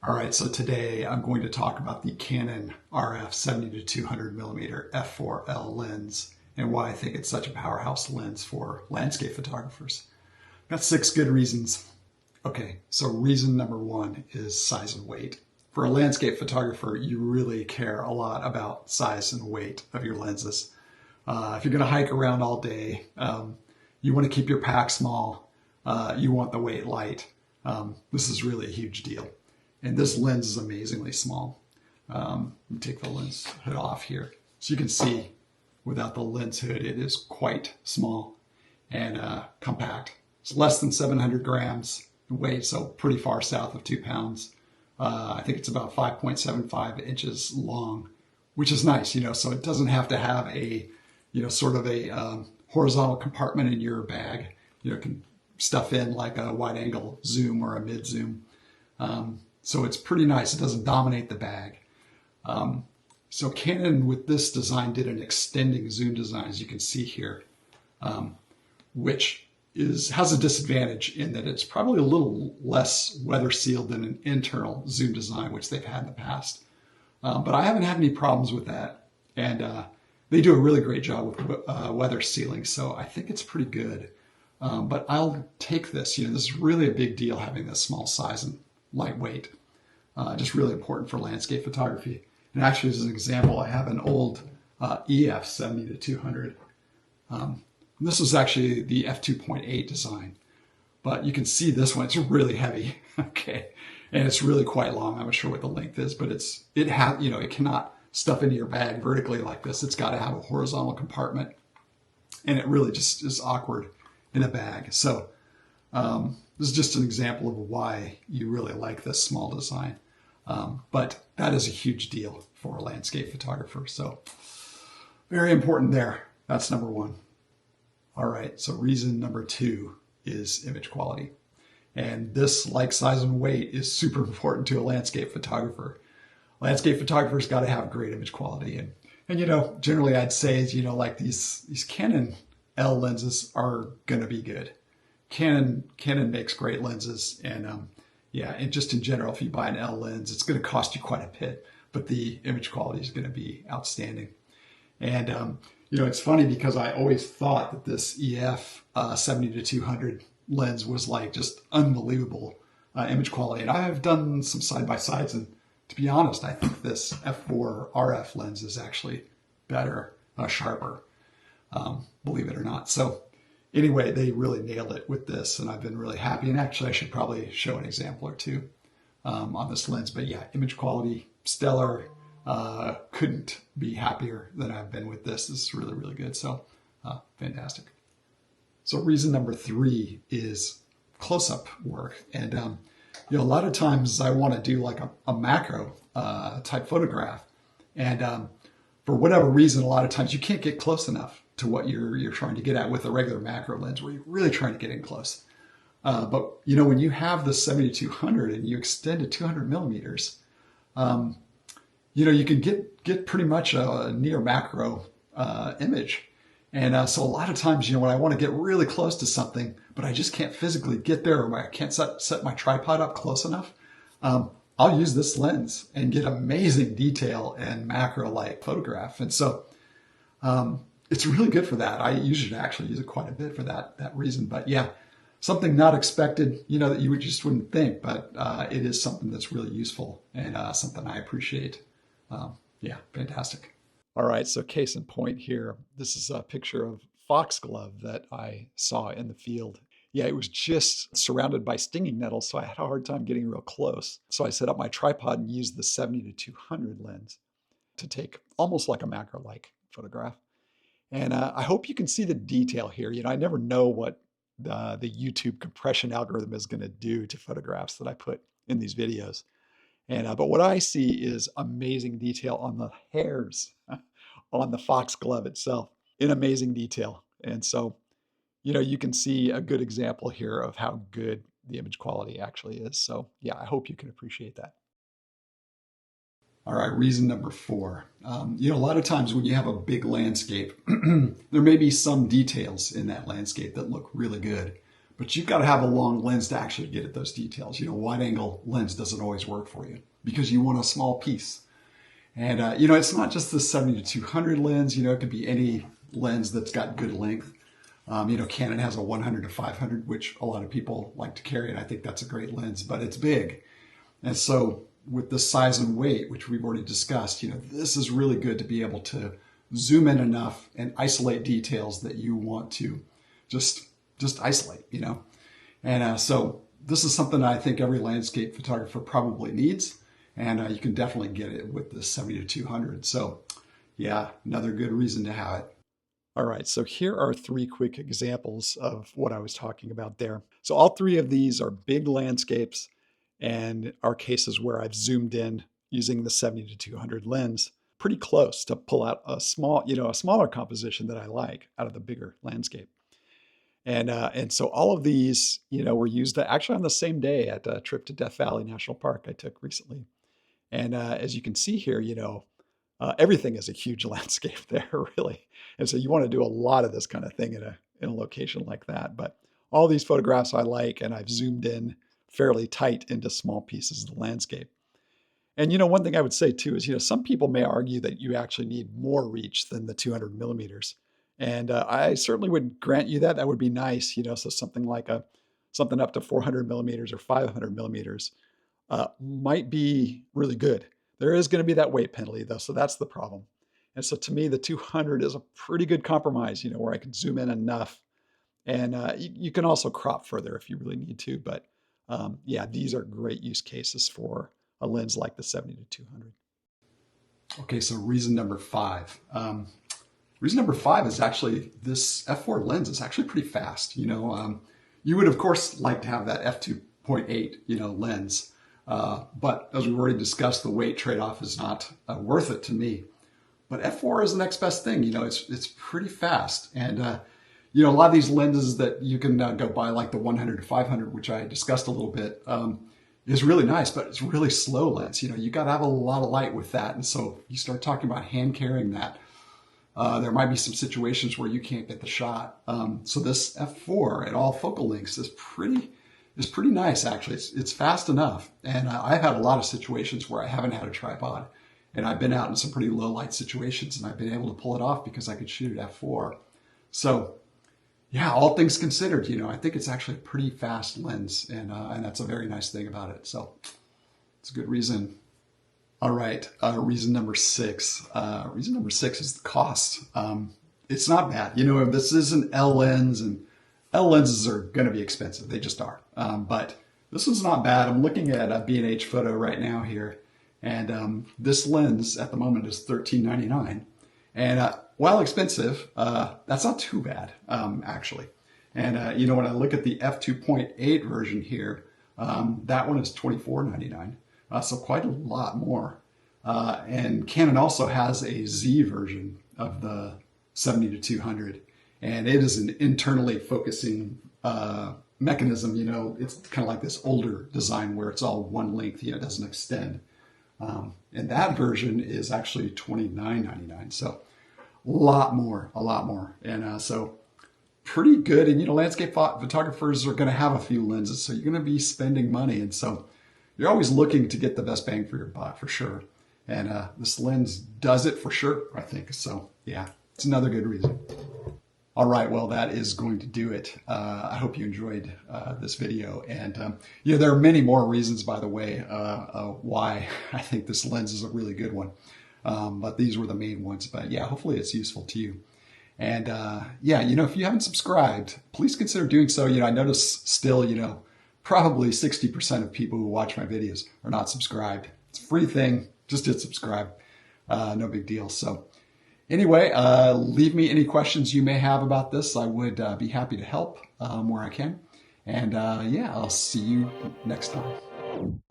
All right, so today I'm going to talk about the Canon RF 70 to 200 millimeter f4L lens and why I think it's such a powerhouse lens for landscape photographers. Got 6 good reasons. Okay, so reason number 1 is size and weight. For a landscape photographer, you really care a lot about size and weight of your lenses. If you're going to hike around all day, you want to keep your pack small. You want the weight light. This is really a huge deal. And this lens is amazingly small. Let me take the lens hood off here. So you can see without the lens hood, it is quite small and compact. It's less than 700 grams in weight, so pretty far south of 2 pounds. I think it's about 5.75 inches long, which is nice, so it doesn't have to have a, sort of a horizontal compartment in your bag. It can stuff in like a wide angle zoom or a mid zoom. So it's pretty nice. It doesn't dominate the bag. So Canon with this design did an extending zoom design, as you can see here, which has a disadvantage in that it's probably a little less weather sealed than an internal zoom design, which they've had in the past. But I haven't had any problems with that. And they do a really great job with weather sealing. So I think it's pretty good. But I'll take this. This is really a big deal having this small size and lightweight. Just really important for landscape photography. And actually, as an example, I have an old EF 70 to 200. This was actually the f2.8 design, but you can see this one. It's really heavy, okay, and it's really quite long. I'm not sure what the length is, but it cannot stuff into your bag vertically like this. It's got to have a horizontal compartment, and it really just is awkward in a bag. So this is just an example of why you really like this small design. But that is a huge deal for a landscape photographer. So very important there. That's number 1. All right, so reason number 2 is image quality. And this, like size and weight, is super important to a landscape photographer. Landscape photographers got to have great image quality. And generally I'd say, like these Canon L lenses are going to be good. Canon makes great lenses, and and just in general, if you buy an L lens, it's going to cost you quite a bit, but the image quality is going to be outstanding. And it's funny because I always thought that this EF 70 to 200 lens was like just unbelievable image quality, and I've done some side-by-sides, and to be honest, I think this f4 RF lens is actually better, sharper, believe it or not. So anyway, they really nailed it with this, and I've been really happy. And actually, I should probably show an example or two on this lens. But yeah, image quality, stellar. Couldn't be happier than I've been with this. This is really, really good. So fantastic. So reason number 3 is close-up work. And a lot of times I want to do like a macro type photograph. And for whatever reason, a lot of times you can't get close enough to what you're trying to get at with a regular macro lens, where you're really trying to get in close. But when you have the 7200 and you extend to 200 millimeters, you can get pretty much a near macro image. And so a lot of times, when I want to get really close to something, but I just can't physically get there, or I can't set my tripod up close enough, I'll use this lens and get amazing detail and macro-like photograph. And so it's really good for that. I usually actually use it quite a bit for that reason. But yeah, something not expected, that you just wouldn't think, but it is something that's really useful and something I appreciate. Yeah, fantastic. All right, so case in point here, this is a picture of foxglove that I saw in the field. Yeah, it was just surrounded by stinging nettles, so I had a hard time getting real close. So I set up my tripod and used the 70 to 200 lens to take almost like a macro-like photograph. And I hope you can see the detail here. I never know what the YouTube compression algorithm is going to do to photographs that I put in these videos. And but what I see is amazing detail on the hairs on the foxglove itself, in amazing detail. And so, you can see a good example here of how good the image quality actually is. So yeah, I hope you can appreciate that. All right, reason number 4. A lot of times when you have a big landscape, there may be some details in that landscape that look really good, But you've got to have a long lens to actually get at those details. Wide angle lens doesn't always work for you because you want a small piece. And, it's not just the 70-200 lens, it could be any lens that's got good length. Canon has a 100-500, which a lot of people like to carry, and I think that's a great lens, but it's big. And so with the size and weight, which we've already discussed, this is really good to be able to zoom in enough and isolate details that you want to just isolate, And so this is something I think every landscape photographer probably needs. And you can definitely get it with the 70-200. So yeah, another good reason to have it. All right, so here are 3 quick examples of what I was talking about there. So all 3 of these are big landscapes and are cases where I've zoomed in using the 70-200 lens pretty close to pull out a smaller composition that I like out of the bigger landscape. And so all of these, were used actually on the same day at a trip to Death Valley National Park I took recently. And as you can see here, everything is a huge landscape there, really. And so you want to do a lot of this kind of thing in a location like that. But all these photographs I like, and I've zoomed in fairly tight into small pieces of the landscape. And one thing I would say too is, some people may argue that you actually need more reach than the 200 millimeters. And I certainly would grant you that. That would be nice, so something like something up to 400 millimeters or 500 millimeters might be really good. There is going to be that weight penalty though, so that's the problem. And so to me, the 200 is a pretty good compromise, where I can zoom in enough, and you can also crop further if you really need to. But yeah, these are great use cases for a lens like the 70-200. Okay, so reason number 5. Reason number 5 is actually this f4 lens is actually pretty fast. You would of course like to have that f2.8 lens. But as we've already discussed, the weight trade-off is not worth it to me. But f4 is the next best thing. It's pretty fast. And, a lot of these lenses that you can go buy, like the 100-500, which I discussed a little bit, is really nice, but it's really slow lens. You got to have a lot of light with that. And so you start talking about hand carrying that. There might be some situations where you can't get the shot. So this f4 at all focal lengths is pretty nice, actually. It's fast enough. And I've had a lot of situations where I haven't had a tripod. And I've been out in some pretty low light situations and I've been able to pull it off because I could shoot at f4. So yeah, all things considered, I think it's actually a pretty fast lens. And that's a very nice thing about it. So it's a good reason. All right, reason number 6. Reason number 6 is the cost. It's not bad. This is an L lens, and L lenses are going to be expensive. They just are. But this is not bad. I'm looking at a B&H photo right now here, and this lens at the moment is $13.99. And while expensive, that's not too bad, actually. And when I look at the f2.8 version here, that one is $24.99. So quite a lot more. And Canon also has a Z version of the 70-200, and it is an internally focusing mechanism. It's kind of like this older design where it's all one length, it doesn't extend. And that version is actually $29.99. So a lot more. And so pretty good. And, landscape photographers are going to have a few lenses, so you're going to be spending money. And so you're always looking to get the best bang for your buck, for sure. And this lens does it for sure, I think. So yeah, it's another good reason. All right, well, that is going to do it. I hope you enjoyed this video. And there are many more reasons, by the way, why I think this lens is a really good one. But these were the main ones. But yeah, hopefully it's useful to you. And yeah, if you haven't subscribed, please consider doing so. I notice still, probably 60% of people who watch my videos are not subscribed. It's a free thing. Just hit subscribe. No big deal. So anyway, leave me any questions you may have about this. I would be happy to help where I can. And yeah, I'll see you next time.